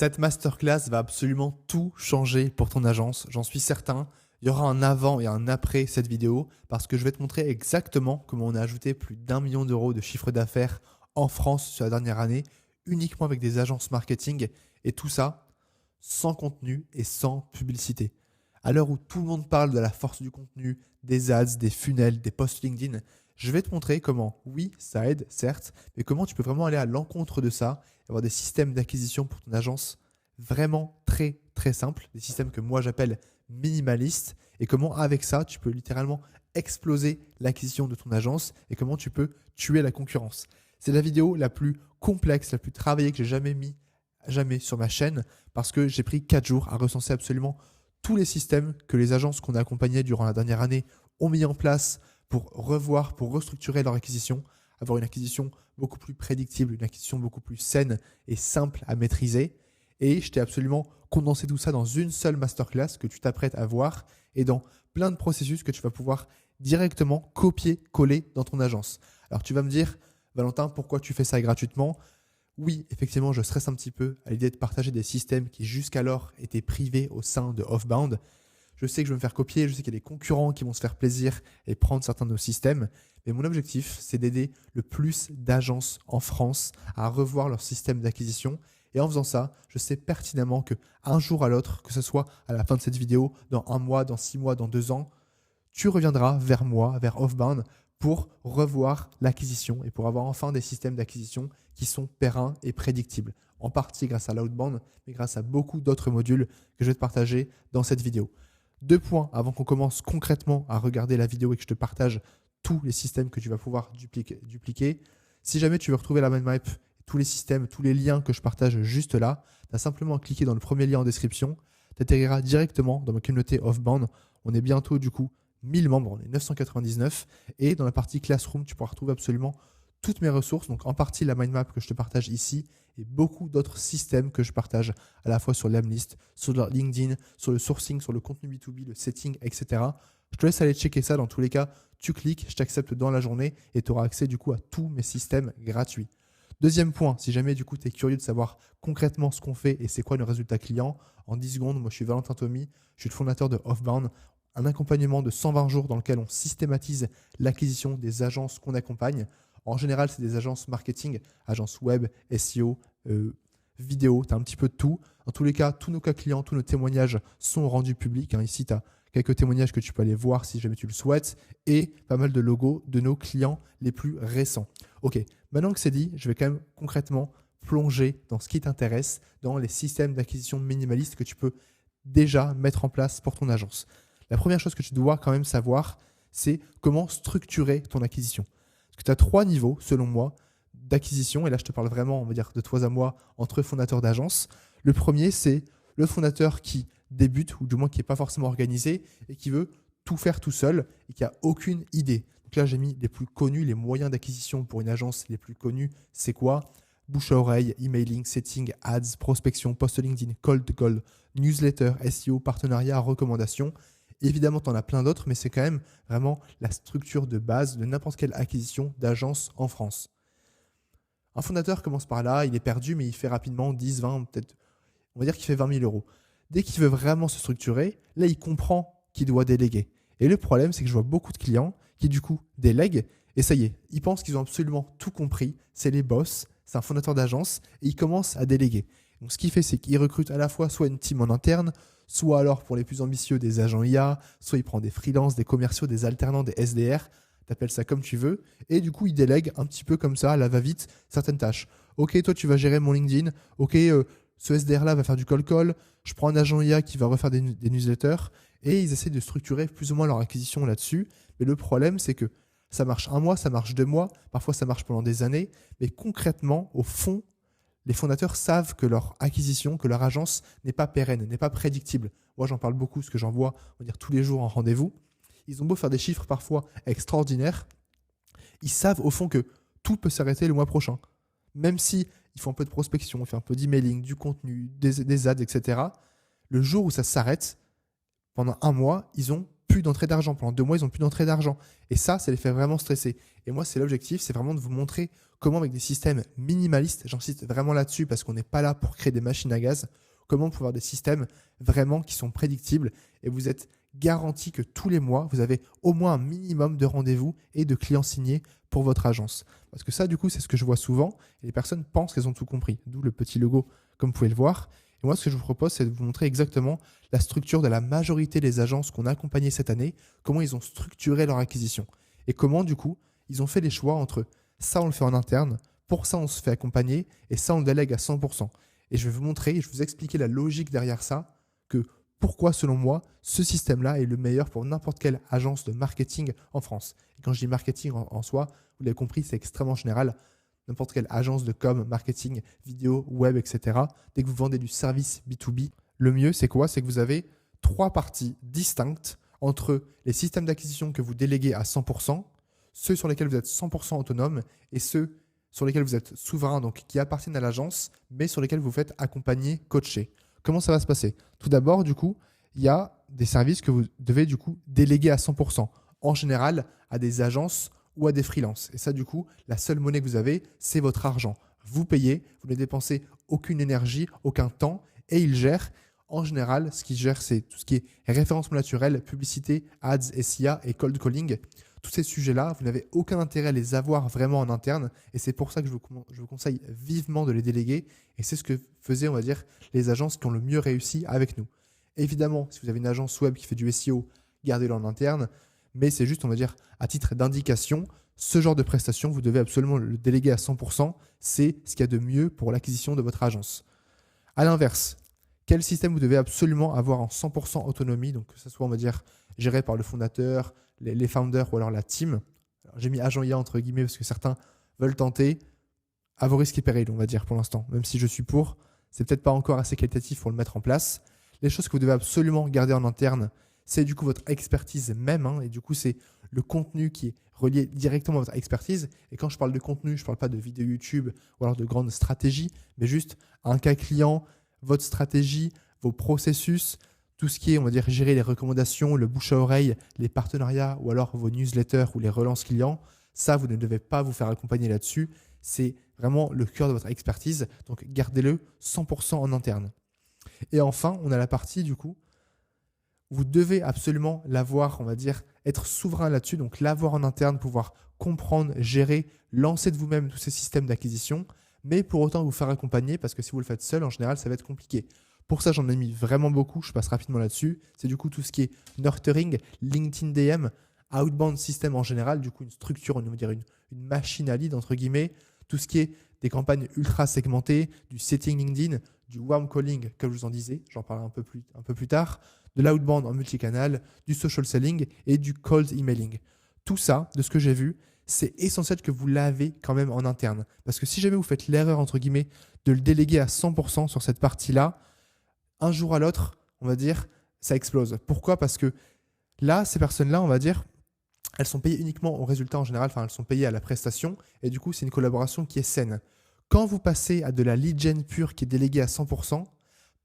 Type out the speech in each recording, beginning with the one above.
Cette masterclass va absolument tout changer pour ton agence, j'en suis certain. Il y aura un avant et un après cette vidéo parce que je vais te montrer exactement comment on a ajouté plus d'1 million d'euros de chiffre d'affaires en France sur la dernière année, uniquement avec des agences marketing et tout ça sans contenu et sans publicité. À l'heure où tout le monde parle de la force du contenu, des ads, des funnels, des posts LinkedIn, je vais te montrer comment, oui, ça aide, certes, mais comment tu peux vraiment aller à l'encontre de ça et avoir des systèmes d'acquisition pour ton agence vraiment très, très simples, des systèmes que moi j'appelle minimalistes, et comment avec ça, tu peux littéralement exploser l'acquisition de ton agence et comment tu peux tuer la concurrence. C'est la vidéo la plus complexe, la plus travaillée que j'ai jamais sur ma chaîne parce que j'ai pris 4 jours à recenser absolument tous les systèmes que les agences qu'on a accompagnées durant la dernière année ont mis en place pour revoir, pour restructurer leur acquisition, avoir une acquisition beaucoup plus prédictible, une acquisition beaucoup plus saine et simple à maîtriser. Et je t'ai absolument condensé tout ça dans une seule masterclass que tu t'apprêtes à voir et dans plein de processus que tu vas pouvoir directement copier-coller dans ton agence. Alors tu vas me dire, Valentin, pourquoi tu fais ça gratuitement ? Oui, effectivement, je stresse un petit peu à l'idée de partager des systèmes qui jusqu'alors étaient privés au sein de Offbound. Je sais que je vais me faire copier, je sais qu'il y a des concurrents qui vont se faire plaisir et prendre certains de nos systèmes, mais mon objectif, c'est d'aider le plus d'agences en France à revoir leur système d'acquisition. Et en faisant ça, je sais pertinemment qu'un jour à l'autre, que ce soit à la fin de cette vidéo, dans 1 mois, dans 6 mois, dans 2 ans, tu reviendras vers moi, vers Offbound, pour revoir l'acquisition et pour avoir enfin des systèmes d'acquisition qui sont pérennes et prédictibles, en partie grâce à l'outbound, mais grâce à beaucoup d'autres modules que je vais te partager dans cette vidéo. 2 points avant qu'on commence concrètement à regarder la vidéo et que je te partage tous les systèmes que tu vas pouvoir dupliquer. Si jamais tu veux retrouver la mind map, tous les systèmes, tous les liens que je partage juste là, tu as simplement à cliquer dans le premier lien en description, tu atterriras directement dans ma communauté Offbound. On est bientôt du coup 1000 membres, on est 999 et dans la partie Classroom, tu pourras retrouver absolument toutes mes ressources, donc en partie la mind map que je te partage ici et beaucoup d'autres systèmes que je partage à la fois sur l'Amlist, sur LinkedIn, sur le sourcing, sur le contenu B2B, le setting, etc. Je te laisse aller checker ça. Dans tous les cas, tu cliques, je t'accepte dans la journée et tu auras accès du coup à tous mes systèmes gratuits. Deuxième point, si jamais du coup tu es curieux de savoir concrètement ce qu'on fait et c'est quoi le résultat client, en 10 secondes, moi je suis Valentin Thomy, je suis le fondateur de Offbound, un accompagnement de 120 jours dans lequel on systématise l'acquisition des agences qu'on accompagne. En général, c'est des agences marketing, agences web, SEO, vidéo, tu as un petit peu de tout. En tous les cas, tous nos cas clients, tous nos témoignages sont rendus publics. Ici, tu as quelques témoignages que tu peux aller voir si jamais tu le souhaites et pas mal de logos de nos clients les plus récents. Ok, maintenant que c'est dit, je vais quand même concrètement plonger dans ce qui t'intéresse, dans les systèmes d'acquisition minimalistes que tu peux déjà mettre en place pour ton agence. La première chose que tu dois quand même savoir, c'est comment structurer ton acquisition. Parce que tu as 3 niveaux, selon moi, d'acquisition. Et là, je te parle vraiment, on va dire, de toi à moi, entre fondateurs d'agence. Le premier, c'est le fondateur qui débute, ou du moins qui n'est pas forcément organisé, et qui veut tout faire tout seul, et qui n'a aucune idée. Donc là, j'ai mis les plus connus, les moyens d'acquisition pour une agence les plus connus. C'est quoi ? Bouche à oreille, emailing, setting, ads, prospection, post LinkedIn, cold call, newsletter, SEO, partenariat, recommandation. Évidemment, tu en as plein d'autres, mais c'est quand même vraiment la structure de base de n'importe quelle acquisition d'agence en France. Un fondateur commence par là, il est perdu, mais il fait rapidement 10, 20, peut-être, on va dire qu'il fait 20 000 euros. Dès qu'il veut vraiment se structurer, là, il comprend qu'il doit déléguer. Et le problème, c'est que je vois beaucoup de clients qui, du coup, délèguent et ça y est, ils pensent qu'ils ont absolument tout compris. C'est les boss, c'est un fondateur d'agence et ils commencent à déléguer. Donc, ce qu'il fait, c'est qu'il recrute à la fois soit une team en interne, soit alors pour les plus ambitieux des agents IA, soit il prend des freelances, des commerciaux, des alternants, des SDR, tu appelles ça comme tu veux, et du coup il délègue un petit peu comme ça, à la va-vite, certaines tâches. Ok, toi tu vas gérer mon LinkedIn, ok, ce SDR là va faire du cold call, je prends un agent IA qui va refaire des newsletters, et ils essaient de structurer plus ou moins leur acquisition là-dessus, mais le problème c'est que ça marche 1 mois, ça marche 2 mois, parfois ça marche pendant des années, mais concrètement, au fond, les fondateurs savent que leur acquisition, que leur agence n'est pas pérenne, n'est pas prédictible. Moi, j'en parle beaucoup, parce que j'en vois, on va dire, tous les jours en rendez-vous. Ils ont beau faire des chiffres parfois extraordinaires, ils savent au fond que tout peut s'arrêter le mois prochain. Même si ils font un peu de prospection, ils font un peu d'emailing, du contenu, des ads, etc. Le jour où ça s'arrête, pendant 1 mois, ils n'ont plus d'entrée d'argent. Pendant 2 mois, ils n'ont plus d'entrée d'argent. Et ça les fait vraiment stresser. Et moi, c'est l'objectif, c'est vraiment de vous montrer comment avec des systèmes minimalistes, j'insiste vraiment là-dessus parce qu'on n'est pas là pour créer des machines à gaz, comment pouvoir des systèmes vraiment qui sont prédictibles et vous êtes garanti que tous les mois, vous avez au moins un minimum de rendez-vous et de clients signés pour votre agence. Parce que ça, du coup, c'est ce que je vois souvent et les personnes pensent qu'elles ont tout compris. D'où le petit logo, comme vous pouvez le voir. Et moi, ce que je vous propose, c'est de vous montrer exactement la structure de la majorité des agences qu'on a accompagnées cette année, comment ils ont structuré leur acquisition et comment, du coup, ils ont fait les choix entre ça, on le fait en interne, pour ça, on se fait accompagner et ça, on le délègue à 100%. Et je vais vous montrer, je vais vous expliquer la logique derrière ça, que pourquoi, selon moi, ce système-là est le meilleur pour n'importe quelle agence de marketing en France. Et quand je dis marketing en soi, vous l'avez compris, c'est extrêmement général. N'importe quelle agence de com, marketing, vidéo, web, etc. Dès que vous vendez du service B2B, le mieux, c'est quoi? C'est que vous avez 3 parties distinctes entre les systèmes d'acquisition que vous déléguez à 100%, ceux sur lesquels vous êtes 100% autonome et ceux sur lesquels vous êtes souverain, donc qui appartiennent à l'agence, mais sur lesquels vous faites accompagner, coacher. Comment ça va se passer? Tout d'abord, du coup, il y a des services que vous devez du coup déléguer à 100%, en général à des agences ou à des freelances. Et ça, du coup, la seule monnaie que vous avez, c'est votre argent. Vous payez, vous ne dépensez aucune énergie, aucun temps, et ils gèrent. En général, ce qu'ils gèrent, c'est tout ce qui est référencement naturel, publicité, ads, SIA et cold calling. Tous ces sujets-là, vous n'avez aucun intérêt à les avoir vraiment en interne et c'est pour ça que je vous conseille vivement de les déléguer et c'est ce que faisaient, on va dire, les agences qui ont le mieux réussi avec nous. Évidemment, si vous avez une agence web qui fait du SEO, gardez-le en interne, mais c'est juste, on va dire, à titre d'indication, ce genre de prestation, vous devez absolument le déléguer à 100%, c'est ce qu'il y a de mieux pour l'acquisition de votre agence. À l'inverse, quel système vous devez absolument avoir en 100% autonomie, donc que ce soit, on va dire, géré par le fondateur, les founders ou alors la team. Alors, j'ai mis agent IA entre guillemets parce que certains veulent tenter à vos risques et périls, on va dire pour l'instant. Même si je suis pour, c'est peut-être pas encore assez qualitatif pour le mettre en place. Les choses que vous devez absolument garder en interne, c'est du coup votre expertise même, et du coup c'est le contenu qui est relié directement à votre expertise. Et quand je parle de contenu, je ne parle pas de vidéo YouTube ou alors de grandes stratégies, mais juste un cas client, votre stratégie, vos processus, tout ce qui est, on va dire, gérer les recommandations, le bouche à oreille, les partenariats ou alors vos newsletters ou les relances clients, ça, vous ne devez pas vous faire accompagner là-dessus. C'est vraiment le cœur de votre expertise. Donc, gardez-le 100% en interne. Et enfin, on a la partie, du coup, vous devez absolument l'avoir, on va dire, être souverain là-dessus. Donc, l'avoir en interne, pouvoir comprendre, gérer, lancer de vous-même tous ces systèmes d'acquisition, mais pour autant vous faire accompagner parce que si vous le faites seul, en général, ça va être compliqué. Pour ça, j'en ai mis vraiment beaucoup. Je passe rapidement là-dessus. C'est du coup tout ce qui est nurturing, LinkedIn DM, outbound system en général, du coup une structure, on va dire une machine à lead entre guillemets, tout ce qui est des campagnes ultra segmentées, du setting LinkedIn, du warm calling, comme je vous en disais, j'en parlerai un peu plus tard, de l'outbound en multicanal, du social selling et du cold emailing. Tout ça, de ce que j'ai vu, c'est essentiel que vous l'avez quand même en interne. Parce que si jamais vous faites l'erreur, entre guillemets, de le déléguer à 100% sur cette partie-là, un jour à l'autre, on va dire, ça explose. Pourquoi? Parce que là, ces personnes-là, on va dire, elles sont payées uniquement au résultat en général, enfin, elles sont payées à la prestation, et du coup, c'est une collaboration qui est saine. Quand vous passez à de la lead gen pure qui est déléguée à 100%,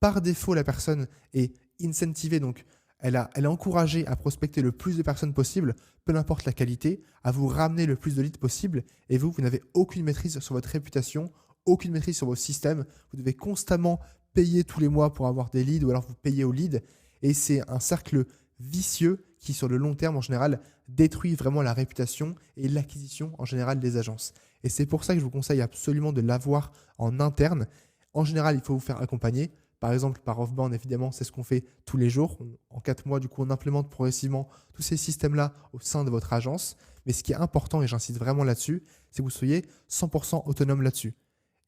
par défaut, la personne est incentivée, donc elle est encouragée à prospecter le plus de personnes possible, peu importe la qualité, à vous ramener le plus de leads possible, et vous n'avez aucune maîtrise sur votre réputation, aucune maîtrise sur vos systèmes, vous devez constamment payer tous les mois pour avoir des leads ou alors vous payez aux leads. Et c'est un cercle vicieux qui, sur le long terme, en général, détruit vraiment la réputation et l'acquisition en général des agences. Et c'est pour ça que je vous conseille absolument de l'avoir en interne. En général, il faut vous faire accompagner. Par exemple, par Offbound, évidemment, c'est ce qu'on fait tous les jours. En 4 mois, du coup, on implémente progressivement tous ces systèmes-là au sein de votre agence. Mais ce qui est important, et j'insiste vraiment là-dessus, c'est que vous soyez 100% autonome là-dessus.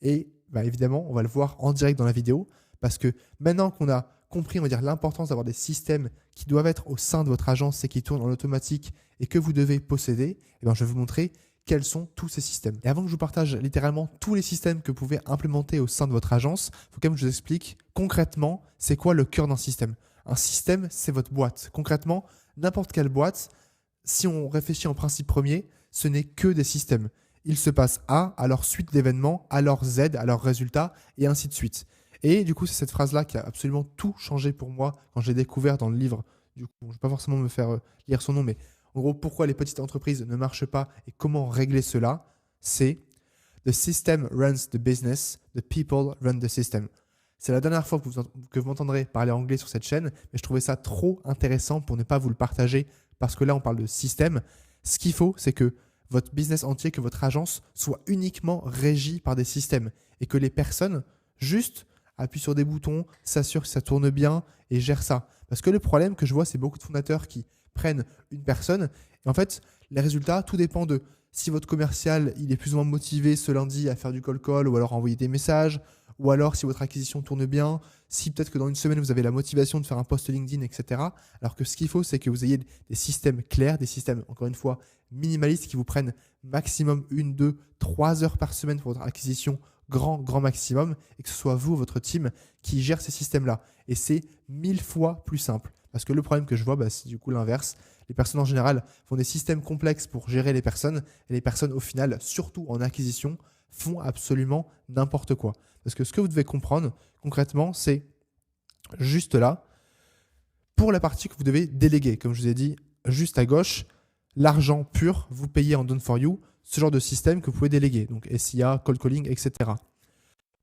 Et évidemment, on va le voir en direct dans la vidéo parce que maintenant qu'on a compris, on va dire, l'importance d'avoir des systèmes qui doivent être au sein de votre agence et qui tournent en automatique et que vous devez posséder, je vais vous montrer quels sont tous ces systèmes. Et avant que je vous partage littéralement tous les systèmes que vous pouvez implémenter au sein de votre agence, il faut quand même que je vous explique concrètement c'est quoi le cœur d'un système. Un système, c'est votre boîte. Concrètement, n'importe quelle boîte, si on réfléchit en principe premier, ce n'est que des systèmes. Il se passe A, alors suite d'événements, alors Z, alors résultat, et ainsi de suite. Et du coup, c'est cette phrase-là qui a absolument tout changé pour moi quand j'ai découvert dans le livre Du coup, je ne vais pas forcément me faire lire son nom, mais en gros, pourquoi les petites entreprises ne marchent pas et comment régler cela, c'est The system runs the business, the people run the system. C'est la dernière fois que vous m'entendrez parler anglais sur cette chaîne, mais je trouvais ça trop intéressant pour ne pas vous le partager parce que là, on parle de système. Ce qu'il faut, c'est que votre business entier, que votre agence soit uniquement régie par des systèmes et que les personnes juste appuient sur des boutons, s'assurent que ça tourne bien et gèrent ça. Parce que le problème que je vois, c'est beaucoup de fondateurs qui prennent une personne et en fait, les résultats, tout dépend de si votre commercial il est plus ou moins motivé ce lundi à faire du cold call ou alors à envoyer des messages, ou alors si votre acquisition tourne bien, si peut-être que dans une semaine vous avez la motivation de faire un post LinkedIn, etc. Alors que ce qu'il faut, c'est que vous ayez des systèmes clairs, des systèmes, encore une fois, minimalistes qui vous prennent maximum 1, 2, 3 heures par semaine pour votre acquisition, grand maximum, et que ce soit vous, votre team, qui gère ces systèmes-là. Et c'est 1000 fois plus simple. Parce que le problème que je vois, c'est du coup l'inverse. Les personnes en général font des systèmes complexes pour gérer les personnes, et les personnes au final, surtout en acquisition, font absolument n'importe quoi. Parce que ce que vous devez comprendre concrètement, c'est juste là, pour la partie que vous devez déléguer. Comme je vous ai dit, juste à gauche, l'argent pur, vous payez en done for you, ce genre de système que vous pouvez déléguer. Donc SIA, cold calling, etc.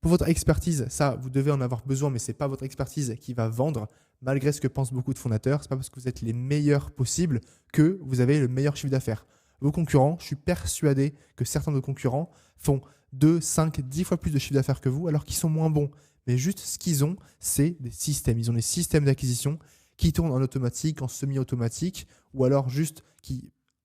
Pour votre expertise, ça, vous devez en avoir besoin, mais ce n'est pas votre expertise qui va vendre, malgré ce que pensent beaucoup de fondateurs. Ce n'est pas parce que vous êtes les meilleurs possibles que vous avez le meilleur chiffre d'affaires. Vos concurrents, je suis persuadé que certains de vos concurrents font 2, 5, 10 fois plus de chiffre d'affaires que vous, alors qu'ils sont moins bons. Mais juste ce qu'ils ont, c'est des systèmes. Ils ont des systèmes d'acquisition qui tournent en automatique, en semi-automatique, ou alors juste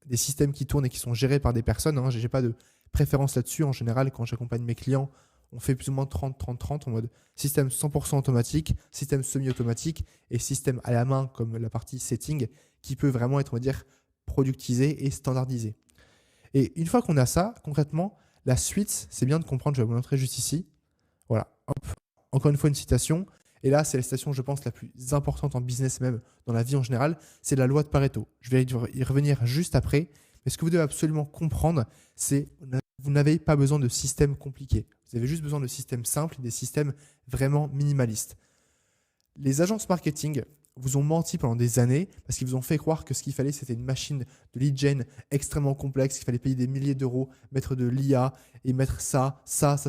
des systèmes qui tournent et qui sont gérés par des personnes. Je n'ai pas de préférence là-dessus. En général, quand j'accompagne mes clients, on fait plus ou moins 30-30-30 en mode système 100% automatique, système semi-automatique et système à la main comme la partie setting qui peut vraiment être, on va dire, productisé et standardisé. Et une fois qu'on a ça, concrètement, la suite, c'est bien de comprendre, je vais vous montrer juste ici. Voilà, hop, encore une fois une citation. Et là, c'est la citation, je pense, la plus importante en business, même dans la vie en général, c'est la loi de Pareto. Je vais y revenir juste après. Mais ce que vous devez absolument comprendre, c'est vous n'avez pas besoin de systèmes compliqués. Vous avez juste besoin de systèmes simples, des systèmes vraiment minimalistes. Les agences marketing vous ont menti pendant des années parce qu'ils vous ont fait croire que ce qu'il fallait, c'était une machine de lead gen extrêmement complexe, qu'il fallait payer des milliers d'euros, mettre de l'IA et mettre ça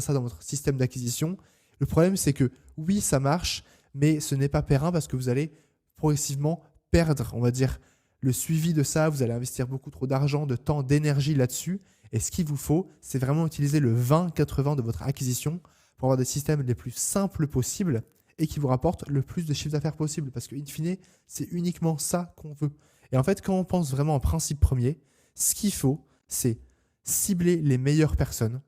dans votre système d'acquisition. Le problème, c'est que oui, ça marche, mais ce n'est pas périn parce que vous allez progressivement perdre, on va dire, le suivi de ça. Vous allez investir beaucoup trop d'argent, de temps, d'énergie là-dessus. Et ce qu'il vous faut, c'est vraiment utiliser le 20-80 de votre acquisition pour avoir des systèmes les plus simples possibles et qui vous rapportent le plus de chiffre d'affaires possible. Parce qu'in fine, c'est uniquement ça qu'on veut. Et en fait, quand on pense vraiment en principe premier, ce qu'il faut, c'est cibler les meilleures personnes,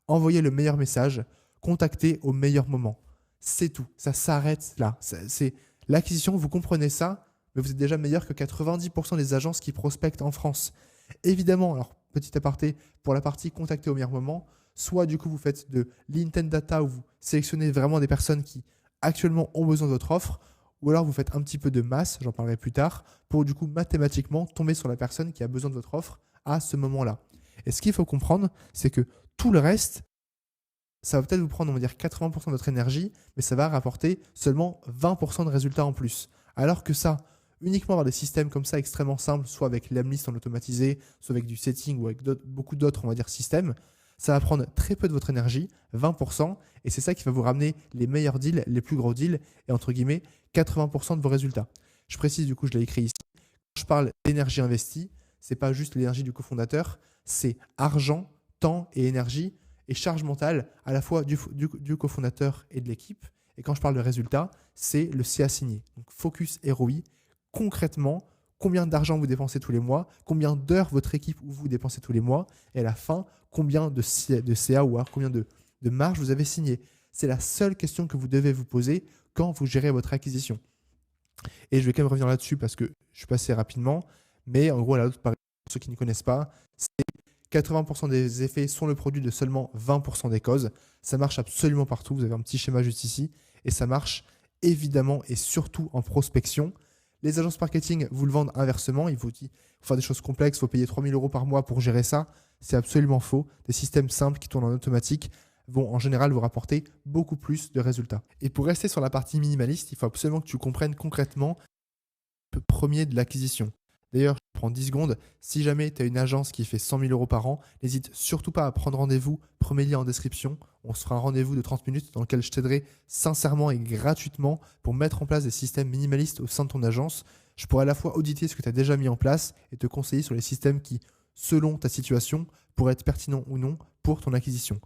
envoyer le meilleur message, contacter au meilleur moment. C'est tout. Ça s'arrête là. C'est l'acquisition, vous comprenez ça, mais vous êtes déjà meilleur que 90% des agences qui prospectent en France. Évidemment, alors petit aparté, pour la partie contacter au meilleur moment, soit du coup vous faites de l'intent data où vous sélectionnez vraiment des personnes qui actuellement ont besoin de votre offre, ou alors vous faites un petit peu de masse, j'en parlerai plus tard, pour du coup mathématiquement tomber sur la personne qui a besoin de votre offre à ce moment-là. Et ce qu'il faut comprendre, c'est que tout le reste, ça va peut-être vous prendre, on va dire, 80% de votre énergie, mais ça va rapporter seulement 20% de résultats en plus. Alors que ça, uniquement avoir des systèmes comme ça extrêmement simples, soit avec l'Emlist en automatisé, soit avec du setting ou avec beaucoup d'autres, on va dire, systèmes, ça va prendre très peu de votre énergie, 20%, et c'est ça qui va vous ramener les meilleurs deals, les plus gros deals, et entre guillemets, 80% de vos résultats. Je précise, du coup, je l'ai écrit ici. Quand je parle d'énergie investie, ce n'est pas juste l'énergie du cofondateur, c'est argent, temps et énergie, et charge mentale à la fois du cofondateur et de l'équipe. Et quand je parle de résultats, c'est le CA signé. Donc focus ROI, concrètement, combien d'argent vous dépensez tous les mois, combien d'heures votre équipe ou vous dépensez tous les mois, et à la fin, combien de CA ou combien de marge vous avez signé. C'est la seule question que vous devez vous poser quand vous gérez votre acquisition. Et je vais quand même revenir là-dessus parce que je suis passé rapidement, mais en gros, la pour ceux qui ne connaissent pas, c'est 80% des effets sont le produit de seulement 20% des causes. Ça marche absolument partout. Vous avez un petit schéma juste ici. Et ça marche évidemment et surtout en prospection. Les agences marketing vous le vendent inversement. Ils vous disent qu'il faut faire des choses complexes, il faut payer 3 000 € par mois pour gérer ça. C'est absolument faux. Des systèmes simples qui tournent en automatique vont en général vous rapporter beaucoup plus de résultats. Et pour rester sur la partie minimaliste, il faut absolument que tu comprennes concrètement premier de l'acquisition. D'ailleurs, je prends 10 secondes. Si jamais tu as une agence qui fait 100 000 euros par an, n'hésite surtout pas à prendre rendez-vous. Premier lien en description. On se fera un rendez-vous de 30 minutes dans lequel je t'aiderai sincèrement et gratuitement pour mettre en place des systèmes minimalistes au sein de ton agence. Je pourrai à la fois auditer ce que tu as déjà mis en place et te conseiller sur les systèmes qui, selon ta situation, pourraient être pertinents ou non pour ton acquisition.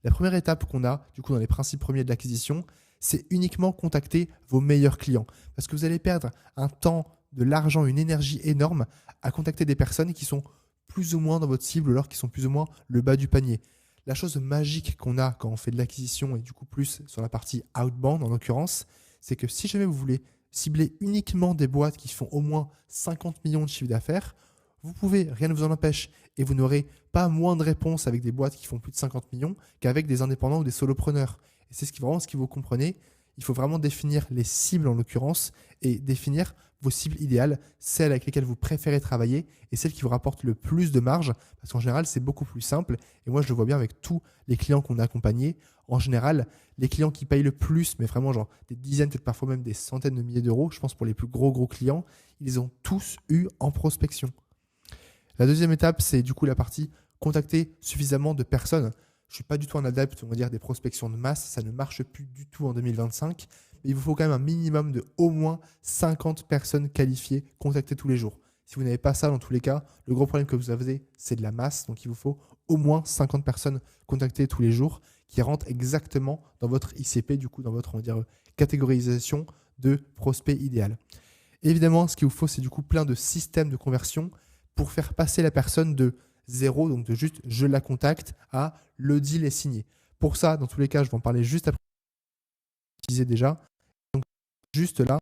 La première étape qu'on a, du coup, dans les principes premiers de l'acquisition, c'est uniquement contacter vos meilleurs clients. Parce que vous allez perdre un temps, de l'argent, une énergie énorme à contacter des personnes qui sont plus ou moins dans votre cible ou alors qui sont plus ou moins le bas du panier. La chose magique qu'on a quand on fait de l'acquisition et du coup plus sur la partie outbound en l'occurrence, c'est que si jamais vous voulez cibler uniquement des boîtes qui font au moins 50 millions de chiffre d'affaires, vous pouvez, rien ne vous en empêche, et vous n'aurez pas moins de réponses avec des boîtes qui font plus de 50 millions qu'avec des indépendants ou des solopreneurs. Et c'est vraiment ce qu'il faut comprendre. Il faut vraiment définir les cibles en l'occurrence et définir vos cibles idéales, celles avec lesquelles vous préférez travailler et celles qui vous rapportent le plus de marge parce qu'en général, c'est beaucoup plus simple. Et moi, je le vois bien avec tous les clients qu'on a accompagnés. En général, les clients qui payent le plus, mais vraiment genre des dizaines, peut-être parfois même des centaines de milliers d'euros, je pense pour les plus gros clients, ils ont tous eu en prospection. La deuxième étape, c'est du coup la partie contacter suffisamment de personnes. Je ne suis pas du tout un adepte, on va dire, des prospections de masse. Ça ne marche plus du tout en 2025. Mais il vous faut quand même un minimum de au moins 50 personnes qualifiées contactées tous les jours. Si vous n'avez pas ça, dans tous les cas, le gros problème que vous avez, c'est de la masse. Donc, il vous faut au moins 50 personnes contactées tous les jours qui rentrent exactement dans votre ICP, du coup, dans votre, on va dire, catégorisation de prospect idéal. Évidemment, ce qu'il vous faut, c'est du coup plein de systèmes de conversion pour faire passer la personne de 0, donc de juste je la contacte, à le deal est signé. Pour ça, dans tous les cas, je vais en parler juste après. Je disais déjà. Donc, juste là,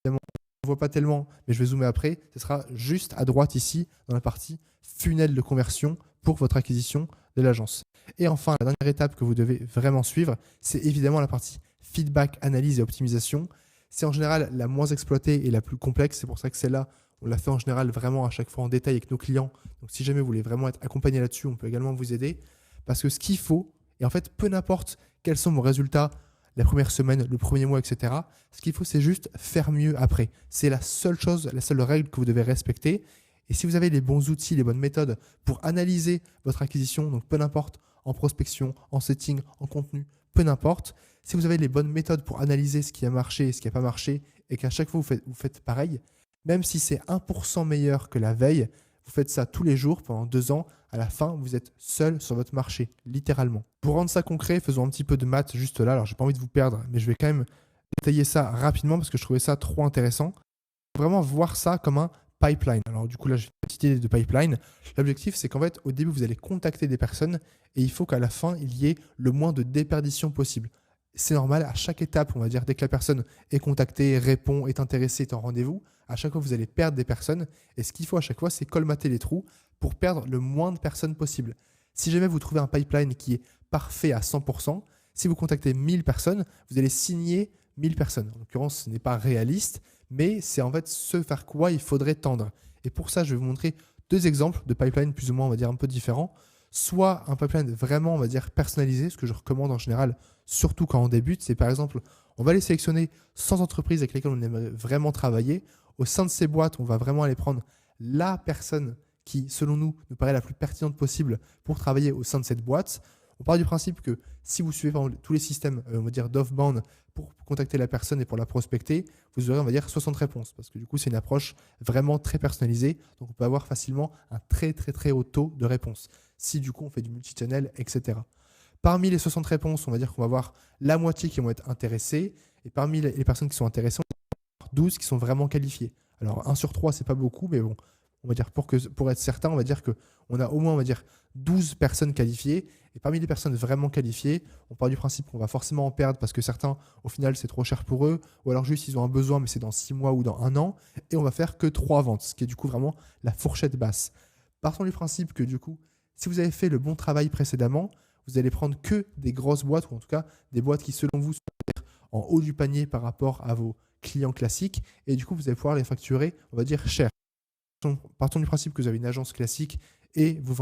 évidemment, on ne voit pas tellement, mais je vais zoomer après. Ce sera juste à droite ici, dans la partie funnel de conversion pour votre acquisition de l'agence. Et enfin, la dernière étape que vous devez vraiment suivre, c'est évidemment la partie feedback, analyse et optimisation. C'est en général la moins exploitée et la plus complexe. C'est pour ça que celle-là, on l'a fait en général vraiment à chaque fois en détail avec nos clients. Donc, si jamais vous voulez vraiment être accompagné là-dessus, on peut également vous aider. Parce que ce qu'il faut, et en fait, peu n'importe quels sont vos résultats la première semaine, le premier mois, etc., ce qu'il faut, c'est juste faire mieux après. C'est la seule chose, la seule règle que vous devez respecter. Et si vous avez les bons outils, les bonnes méthodes pour analyser votre acquisition, donc peu n'importe, en prospection, en setting, en contenu, peu n'importe, si vous avez les bonnes méthodes pour analyser ce qui a marché et ce qui n'a pas marché, et qu'à chaque fois vous faites pareil, même si c'est 1% meilleur que la veille, vous faites ça tous les jours pendant 2 ans, à la fin, vous êtes seul sur votre marché, littéralement. Pour rendre ça concret, faisons un petit peu de maths juste là. Alors, j'ai pas envie de vous perdre, mais je vais quand même détailler ça rapidement parce que je trouvais ça trop intéressant. Vraiment voir ça comme un pipeline. Alors, du coup, là, j'ai une petite idée de pipeline. L'objectif, c'est qu'en fait, au début, vous allez contacter des personnes et il faut qu'à la fin, il y ait le moins de déperdition possible. C'est normal, à chaque étape, on va dire, dès que la personne est contactée, répond, est intéressée, est en rendez-vous, à chaque fois, vous allez perdre des personnes. Et ce qu'il faut à chaque fois, c'est colmater les trous pour perdre le moins de personnes possible. Si jamais vous trouvez un pipeline qui est parfait à 100%, si vous contactez 1000 personnes, vous allez signer 1000 personnes. En l'occurrence, ce n'est pas réaliste, mais c'est en fait ce vers quoi il faudrait tendre. Et pour ça, je vais vous montrer 2 exemples de pipeline plus ou moins, on va dire, un peu différents. Soit un pipeline vraiment, on va dire, personnalisé, ce que je recommande en général, surtout quand on débute, c'est par exemple, on va aller sélectionner 100 entreprises avec lesquelles on aimerait vraiment travailler. Au sein de ces boîtes, on va vraiment aller prendre la personne qui, selon nous, nous paraît la plus pertinente possible pour travailler au sein de cette boîte. On part du principe que si vous suivez tous les systèmes, on va dire d'offbound pour contacter la personne et pour la prospecter, vous aurez, on va dire, 60 réponses parce que du coup, c'est une approche vraiment très personnalisée. Donc, on peut avoir facilement un très haut taux de réponse si du coup, on fait du multichannel, etc. Parmi les 60 réponses, on va dire qu'on va avoir la moitié qui vont être intéressées et parmi les personnes qui sont intéressées, on va avoir 12 qui sont vraiment qualifiées. Alors, 1 sur 3, c'est pas beaucoup, mais bon, on va dire pour être certain, on va dire qu'on a au moins, on va dire, 12 personnes qualifiées. Et parmi les personnes vraiment qualifiées, on part du principe qu'on va forcément en perdre parce que certains, au final, c'est trop cher pour eux. Ou alors juste, ils ont un besoin, mais c'est dans 6 mois ou dans 1 an. Et on va faire que 3 ventes, ce qui est du coup vraiment la fourchette basse. Partons du principe que du coup, si vous avez fait le bon travail précédemment, vous allez prendre que des grosses boîtes, ou en tout cas des boîtes qui, selon vous, sont en haut du panier par rapport à vos clients classiques. Et du coup, vous allez pouvoir les facturer, on va dire, cher. Partons du principe que vous avez une agence classique et vous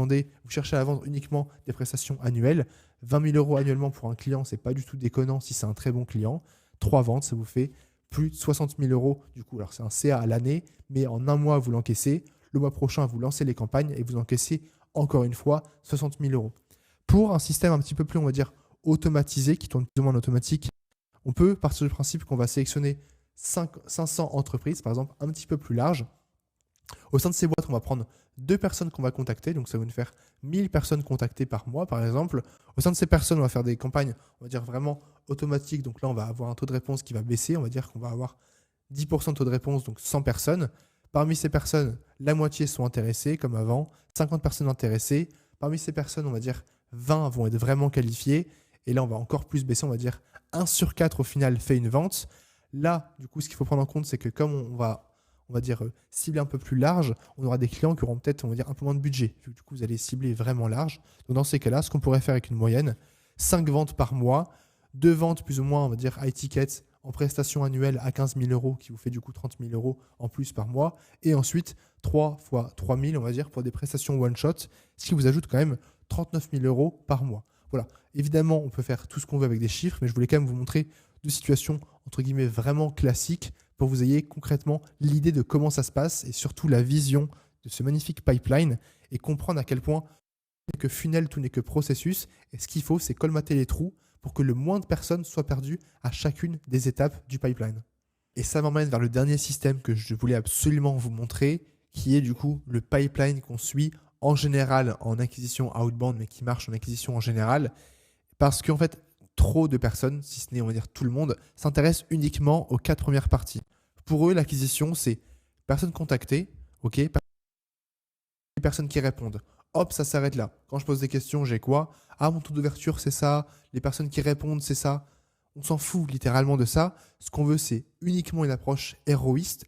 cherchez à vendre uniquement des prestations annuelles. 20 000 € annuellement pour un client, ce n'est pas du tout déconnant si c'est un très bon client. 3 ventes, ça vous fait plus de 60 000 euros. Du coup, alors c'est un CA à l'année, mais en un mois, vous l'encaissez. Le mois prochain, vous lancez les campagnes et vous encaissez encore une fois 60 000 euros. Pour un système un petit peu plus, on va dire, automatisé, qui tourne plus ou moins en automatique, on peut partir du principe qu'on va sélectionner 500 entreprises, par exemple, un petit peu plus large. Au sein de ces boîtes, on va prendre 2 personnes qu'on va contacter. Donc, ça va nous faire 1000 personnes contactées par mois, par exemple. Au sein de ces personnes, on va faire des campagnes, on va dire vraiment automatiques. Donc là, on va avoir un taux de réponse qui va baisser. On va dire qu'on va avoir 10% de taux de réponse, donc 100 personnes. Parmi ces personnes, la moitié sont intéressées, comme avant. 50 personnes intéressées. Parmi ces personnes, on va dire 20 vont être vraiment qualifiées. Et là, on va encore plus baisser. On va dire 1 sur 4 au final fait une vente. Là, du coup, ce qu'il faut prendre en compte, c'est que comme on va dire cibler un peu plus large, on aura des clients qui auront peut-être, on va dire, un peu moins de budget. Du coup, vous allez cibler vraiment large. Donc, dans ces cas-là, ce qu'on pourrait faire avec une moyenne, 5 ventes par mois, 2 ventes plus ou moins, on va dire, high ticket en prestation annuelle à 15 000 euros, qui vous fait du coup 30 000 euros en plus par mois. Et ensuite, 3 fois 3 000, on va dire, pour des prestations one-shot, ce qui vous ajoute quand même 39 000 euros par mois. Voilà. Évidemment, on peut faire tout ce qu'on veut avec des chiffres, mais je voulais quand même vous montrer 2 situations, entre guillemets, vraiment classiques pour que vous ayez concrètement l'idée de comment ça se passe et surtout la vision de ce magnifique pipeline et comprendre à quel point tout n'est que funnel, tout n'est que processus. Et ce qu'il faut, c'est colmater les trous pour que le moins de personnes soient perdues à chacune des étapes du pipeline. Et ça m'emmène vers le dernier système que je voulais absolument vous montrer, qui est du coup le pipeline qu'on suit en général en acquisition outbound, mais qui marche en acquisition en général. Parce qu'en fait, trop de personnes, si ce n'est on va dire tout le monde, s'intéressent uniquement aux 4 premières parties. Pour eux, l'acquisition, c'est personnes contactées, ok, personnes qui répondent. Hop, ça s'arrête là. Quand je pose des questions, j'ai quoi? Ah, mon taux d'ouverture, c'est ça. Les personnes qui répondent, c'est ça. On s'en fout littéralement de ça. Ce qu'on veut, c'est uniquement une approche héroïste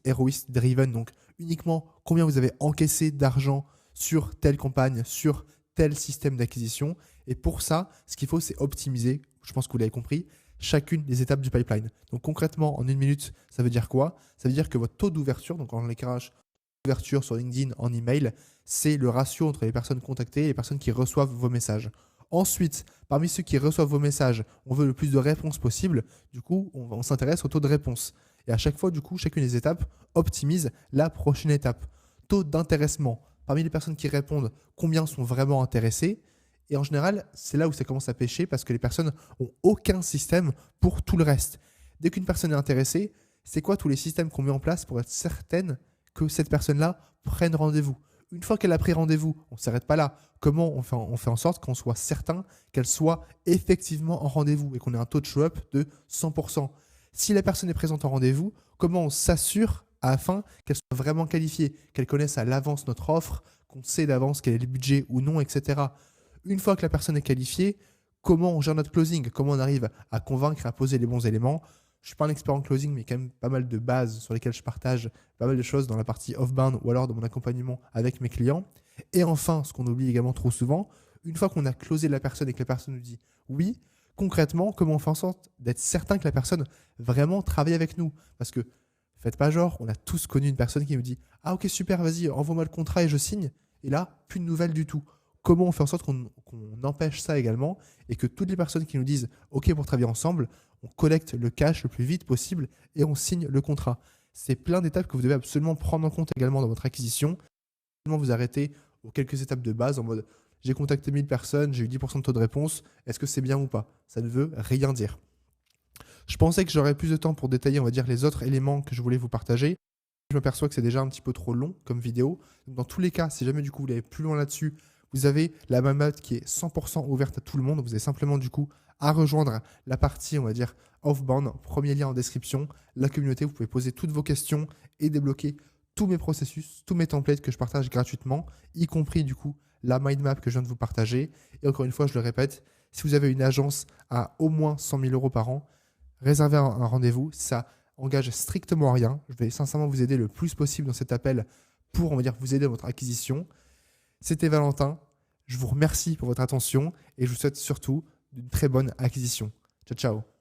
driven, donc uniquement combien vous avez encaissé d'argent sur telle campagne, sur tel système d'acquisition. Et pour ça, ce qu'il faut, c'est optimiser, je pense que vous l'avez compris, chacune des étapes du pipeline. Donc concrètement, en 1 minute, ça veut dire quoi? Ça veut dire que votre taux d'ouverture, donc en l'éclairage d'ouverture sur LinkedIn en email, c'est le ratio entre les personnes contactées et les personnes qui reçoivent vos messages. Ensuite, parmi ceux qui reçoivent vos messages, on veut le plus de réponses possible. Du coup, on s'intéresse au taux de réponse. Et à chaque fois, du coup, chacune des étapes optimise la prochaine étape. Taux d'intéressement. Parmi les personnes qui répondent, combien sont vraiment intéressées? Et en général, c'est là où ça commence à pêcher parce que les personnes n'ont aucun système pour tout le reste. Dès qu'une personne est intéressée, c'est quoi tous les systèmes qu'on met en place pour être certaine que cette personne-là prenne rendez-vous? Une fois qu'elle a pris rendez-vous, on ne s'arrête pas là. Comment on fait en sorte qu'on soit certain qu'elle soit effectivement en rendez-vous et qu'on ait un taux de show-up de 100%? Si la personne est présente en rendez-vous, comment on s'assure afin qu'elle soit vraiment qualifiée, qu'elle connaisse à l'avance notre offre, qu'on sait d'avance quel est le budget ou non, etc. Une fois que la personne est qualifiée, comment on gère notre closing? Comment on arrive à convaincre, à poser les bons éléments? Je ne suis pas un expert en closing, mais quand même pas mal de bases sur lesquelles je partage pas mal de choses dans la partie off-bound ou alors dans mon accompagnement avec mes clients. Et enfin, ce qu'on oublie également trop souvent, une fois qu'on a closé la personne et que la personne nous dit oui, concrètement, comment on fait en sorte d'être certain que la personne vraiment travaille avec nous? Parce que faites pas genre, on a tous connu une personne qui nous dit « Ah ok, super, vas-y, envoie-moi le contrat et je signe. » Et là, plus de nouvelles du tout. Comment on fait en sorte qu'on empêche ça également et que toutes les personnes qui nous disent « Ok, pour travailler ensemble », on collecte le cash le plus vite possible et on signe le contrat. C'est plein d'étapes que vous devez absolument prendre en compte également dans votre acquisition. Vous arrêtez aux quelques étapes de base en mode « J'ai contacté 1000 personnes, j'ai eu 10% de taux de réponse, est-ce que c'est bien ou pas ?» Ça ne veut rien dire. Je pensais que j'aurais plus de temps pour détailler, on va dire, les autres éléments que je voulais vous partager. Je m'aperçois que c'est déjà un petit peu trop long comme vidéo. Donc, dans tous les cas, si jamais du coup vous voulez aller plus loin là-dessus, vous avez la Mammoth qui est 100% ouverte à tout le monde. Vous avez simplement du coup à rejoindre la partie, on va dire, off-bound, premier lien en description. La communauté, vous pouvez poser toutes vos questions et débloquer tous mes processus, tous mes templates que je partage gratuitement, y compris du coup la mind map que je viens de vous partager. Et encore une fois, je le répète, si vous avez une agence à au moins 100 000 euros par an, réservez un rendez-vous. Ça engage strictement à rien. Je vais sincèrement vous aider le plus possible dans cet appel pour, on va dire, vous aider dans votre acquisition. C'était Valentin. Je vous remercie pour votre attention et je vous souhaite surtout d'une très bonne acquisition. Ciao, ciao.